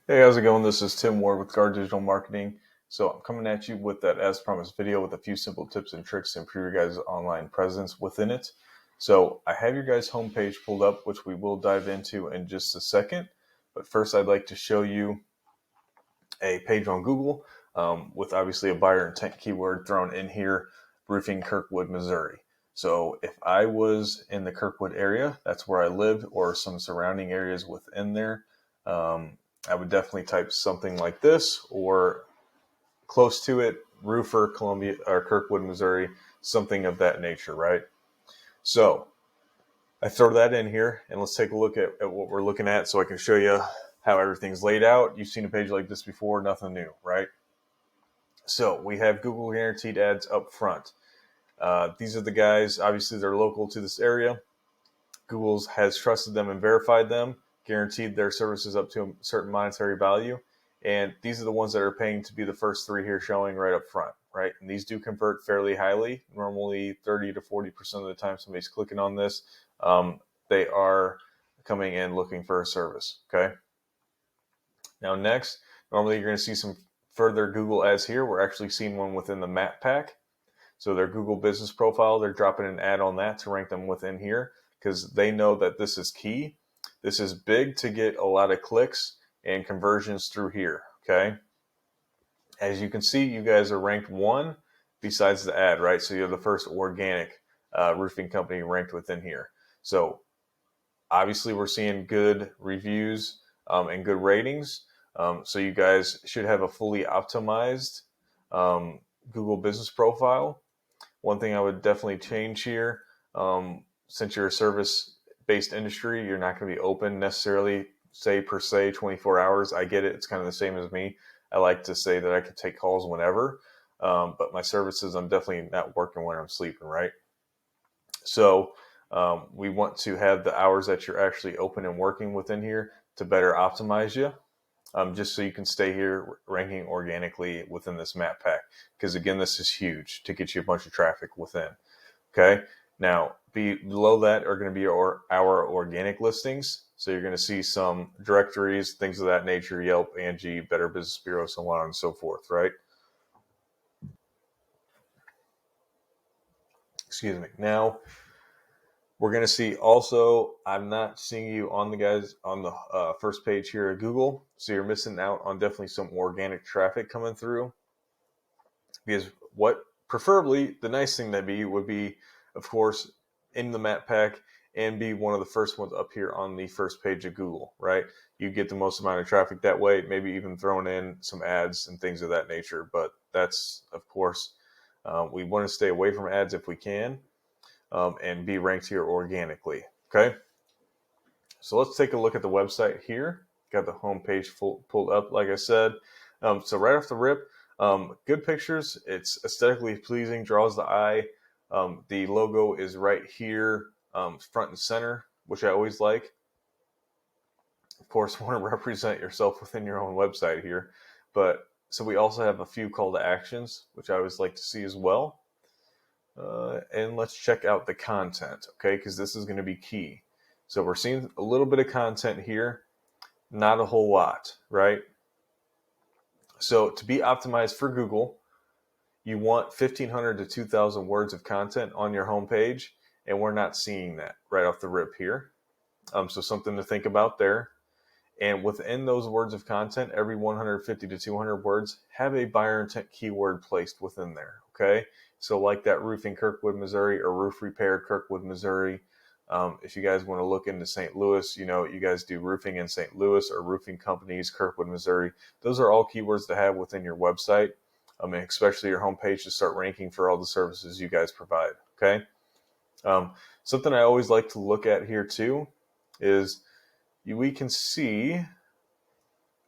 Hey, how's it going? This is Tim Ward with Guard Digital Marketing. So I'm coming at you with that as promised video with a few simple tips and tricks to improve your guys' online presence within it. So I have your guys' homepage pulled up, which we will dive into in just a second. But first, I'd like to show you a page on Google with obviously a buyer intent keyword thrown in here, roofing Kirkwood, Missouri. So if I was in the Kirkwood area, that's where I lived, or some surrounding areas within there, I would definitely type something like this or close to it, roofer, Columbia or Kirkwood, Missouri, something of that nature, right? So I throw that in here and let's take a look at what we're looking at so I can show you how everything's laid out. You've seen a page like this before, nothing new, right? So we have Google guaranteed ads up front. These are the guys, obviously they're local to this area. Google has trusted them and verified them, guaranteed their services up to a certain monetary value. And these are the ones that are paying to be the first three here showing right up front, right? And these do convert fairly highly, normally 30 to 40% of the time somebody's clicking on this. They are coming in looking for a service, okay? Now next, normally you're going to see some further Google ads here. We're actually seeing one within the map pack. So their Google business profile, they're dropping an ad on that to rank them within here because they know that this is key. This is big to get a lot of clicks and conversions through here, okay? As you can see, you guys are ranked one besides the ad, right? So you're the first organic roofing company ranked within here. So obviously we're seeing good reviews and good ratings. So you guys should have a fully optimized Google business profile. One thing I would definitely change here, since you're a service-based industry, you're not going to be open necessarily, say per se 24 hours. I get it. It's kind of the same as me. I like to say that I can take calls whenever, but my services, I'm definitely not working when I'm sleeping, right? So we want to have the hours that you're actually open and working within here to better optimize you. Just so you can stay here ranking organically within this map pack. Because again, this is huge to get you a bunch of traffic within. Okay. Now, below that are going to be our organic listings. So you're going to see some directories, things of that nature, Yelp, Angie, Better Business Bureau, so on and so forth, right? Excuse me. Now, we're going to see also, I'm not seeing you on the first page here at Google. So you're missing out on definitely some organic traffic coming through. Because what preferably the nice thing would be, of course, in the map pack and be one of the first ones up here on the first page of Google, right? You get the most amount of traffic that way, maybe even throwing in some ads and things of that nature. But that's, of course, we want to stay away from ads if we can. And be ranked here organically. Okay, so let's take a look at the website here. Got the home page pulled up, like I said. So right off the rip, good pictures. It's aesthetically pleasing, draws the eye. The logo is right here, front and center, which I always like. Of course, want to represent yourself within your own website here. But so we also have a few call to actions, which I always like to see as well. And let's check out the content, okay, because this is going to be key. So we're seeing a little bit of content here, not a whole lot, right? So to be optimized for Google, you want 1,500 to 2,000 words of content on your homepage, and we're not seeing that right off the rip here. So something to think about there. And within those words of content, every 150 to 200 words have a buyer intent keyword placed within there, okay? So like that roofing Kirkwood, Missouri, or roof repair Kirkwood, Missouri. If you guys want to look into St. Louis, you guys do roofing in St. Louis or roofing companies, Kirkwood, Missouri. Those are all keywords to have within your website, and especially your homepage to start ranking for all the services you guys provide, okay? Something I always like to look at here too is we can see,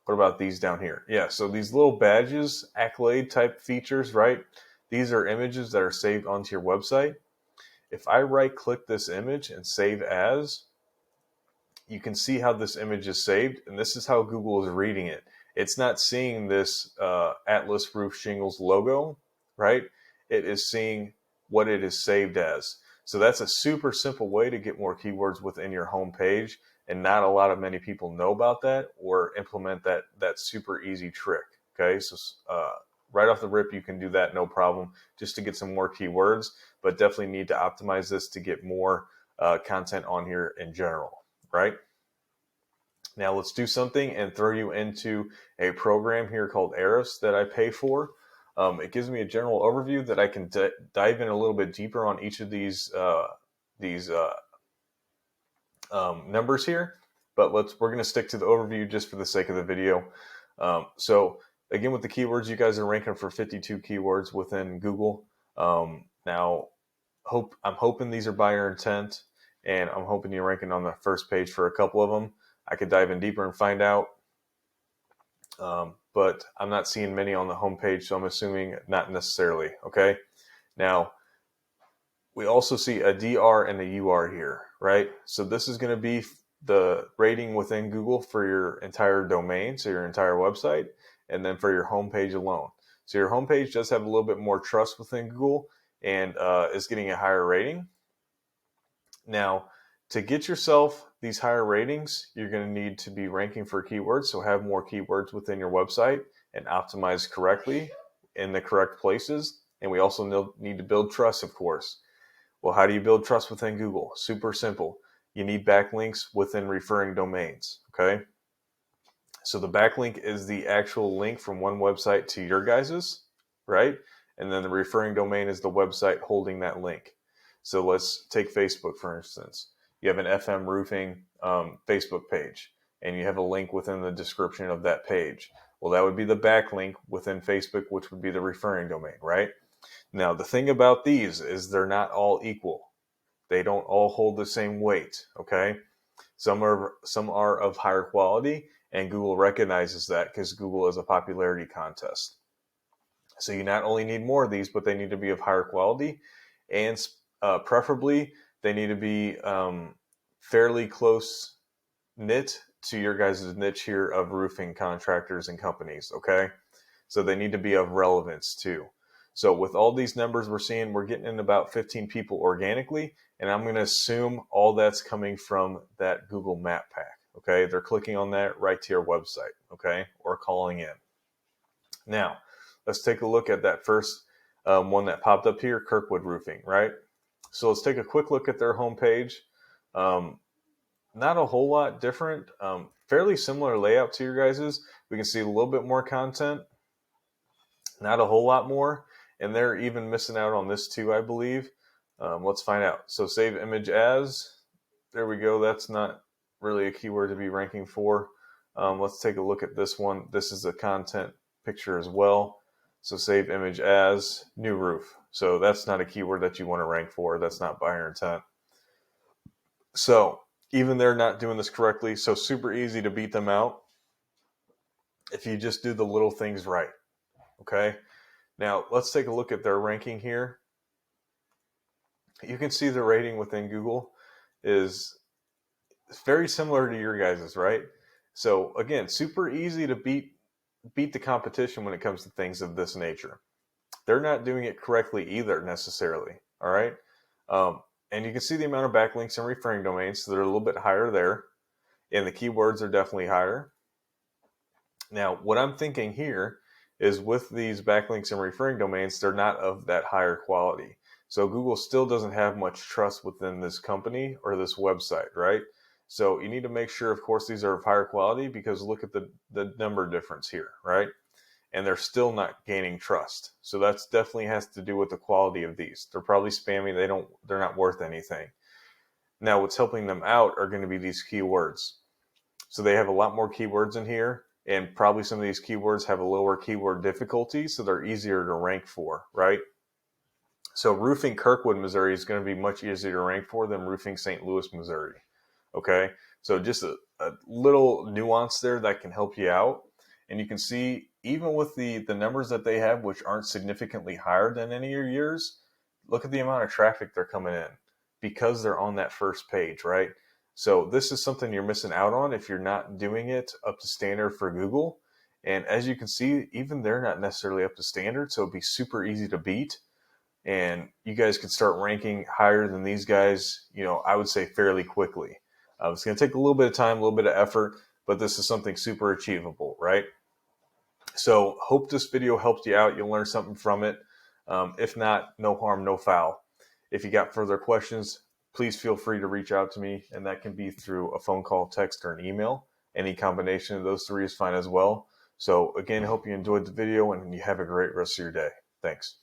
what about these down here? Yeah, so these little badges, accolade type features, right? These are images that are saved onto your website. If I right click this image and save as, you can see how this image is saved, and this is how Google is reading it. It's not seeing this Atlas Roof Shingles logo, right? It is seeing what it is saved as. So that's a super simple way to get more keywords within your home page and not a lot of many people know about that or implement that super easy trick. Okay, so right off the rip, you can do that no problem, just to get some more keywords, but definitely need to optimize this to get more content on here in general, right? Now let's do something and throw you into a program here called Eris that I pay for. It gives me a general overview that I can dive in a little bit deeper on each of these numbers here. But we're going to stick to the overview just for the sake of the video. So again, with the keywords, you guys are ranking for 52 keywords within Google. Now, I'm hoping these are buyer intent, and I'm hoping you're ranking on the first page for a couple of them. I could dive in deeper and find out, but I'm not seeing many on the homepage, so I'm assuming not necessarily. Okay. Now, we also see a DR and a UR here, right? So this is going to be the rating within Google for your entire domain, so your entire website, and then for your homepage alone. So your homepage does have a little bit more trust within Google and is getting a higher rating. Now, to get yourself these higher ratings, you're going to need to be ranking for keywords, so have more keywords within your website and optimize correctly in the correct places. And we also need to build trust, of course. Well, how do you build trust within Google? Super simple. You need backlinks within referring domains, okay? So the backlink is the actual link from one website to your guys's, right? And then the referring domain is the website holding that link. So let's take Facebook, for instance. You have an FM roofing Facebook page, and you have a link within the description of that page. Well, that would be the backlink within Facebook, which would be the referring domain, right? Now, the thing about these is they're not all equal. They don't all hold the same weight, okay? Some are of higher quality, and Google recognizes that because Google is a popularity contest. So you not only need more of these, but they need to be of higher quality, and preferably they need to be fairly close knit to your guys' niche here of roofing contractors and companies, okay? So they need to be of relevance too. So with all these numbers we're seeing, we're getting in about 15 people organically, and I'm going to assume all that's coming from that Google Map Pack, okay? They're clicking on that right to your website, okay, or calling in. Now, let's take a look at that first one that popped up here, Kirkwood Roofing, right? So let's take a quick look at their homepage. Not a whole lot different, fairly similar layout to your guys's. We can see a little bit more content, not a whole lot more, and they're even missing out on this too, I believe. Let's find out. So save image as, there we go. That's not really a keyword to be ranking for. Let's take a look at this one. This is a content picture as well. So save image as new roof. So that's not a keyword that you want to rank for. That's not buyer intent. So even they're not doing this correctly. So super easy to beat them out if you just do the little things right. Okay. Now let's take a look at their ranking here. You can see the rating within Google is very similar to your guys's, right? So again, super easy to beat the competition when it comes to things of this nature. They're not doing it correctly either necessarily. All right. And you can see the amount of backlinks and referring domains. So they're a little bit higher there. And the keywords are definitely higher. Now, what I'm thinking here is with these backlinks and referring domains, they're not of that higher quality. So Google still doesn't have much trust within this company or this website, right? So you need to make sure, of course, these are of higher quality, because look at the number difference here, right? And they're still not gaining trust. So that's definitely has to do with the quality of these. They're probably spammy. They're not worth anything. Now, what's helping them out are going to be these keywords. So they have a lot more keywords in here, and probably some of these keywords have a lower keyword difficulty, so they're easier to rank for, right? So roofing Kirkwood, Missouri is going to be much easier to rank for than roofing St. Louis, Missouri. Okay, so just a little nuance there that can help you out. And you can see, even with the numbers that they have, which aren't significantly higher than any of yours, look at the amount of traffic they're coming in because they're on that first page, right? So this is something you're missing out on if you're not doing it up to standard for Google. And as you can see, even they're not necessarily up to standard, so it'd be super easy to beat. And you guys can start ranking higher than these guys, I would say fairly quickly. It's going to take a little bit of time, a little bit of effort, but this is something super achievable, right? So hope this video helped you out. You'll learn something from it. If not, no harm, no foul. If you got further questions, please feel free to reach out to me, and that can be through a phone call, text, or an email. Any combination of those three is fine as well. So again, hope you enjoyed the video and you have a great rest of your day. Thanks.